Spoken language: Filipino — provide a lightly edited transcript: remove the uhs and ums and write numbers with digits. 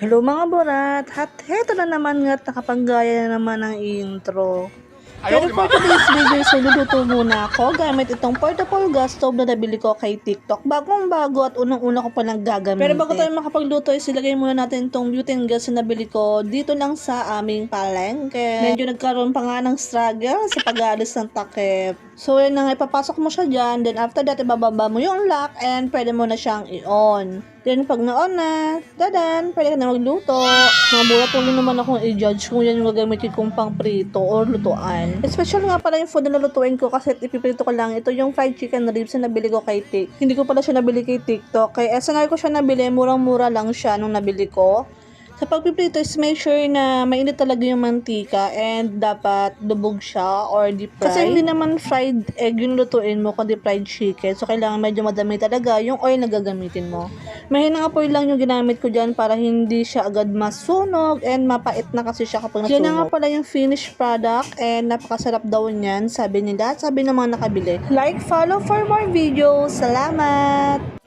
Hello mga borat! At heto na naman nga't nakapanggaya na naman ng intro. Pero for today's video is luluto muna ako gamit itong portable gas stove na nabili ko kay TikTok. Bagong bago at unang-una ko pa lang gagamitin. Pero bago tayo makapagluto is ilagay muna natin itong butane gas na nabili ko dito lang sa aming palengke. Medyo nagkaroon pa nga ng struggle sa pag-aalis ng takip. So yun na nga, ipapasok mo siya dyan. Then after that, ibababa mo yung lock and pwede mo na siyang i-on. Then pag na-on na, dadan, pwede ka na magluto. Mga bulat ulit naman akong i-judge kung yan yung gagamitin kong pang prito or lutuan. Special nga pala yung food na lulutuin ko kasi ipiprito ko lang. Ito yung fried chicken ribs na nabili ko kay Tik. Hindi ko pala siya nabili kay TikTok. Kay SNR ko siya nabili, murang-mura lang siya nung nabili ko. Sa pagpiprito is make sure na mainit talaga yung mantika and dapat lubog siya or deep fry. Kasi hindi naman fried egg yung lutuin mo kundi fried chicken. So kailangan medyo madami talaga yung oil na gagamitin mo. Mahinang apoy lang yung ginamit ko dyan para hindi siya agad masunog and mapait na kasi siya kapag nasunog. Yan na nga pala yung finished product and napakasarap daw niyan, sabi nila, sabi ng mga nakabili. Like, follow for more videos. Salamat!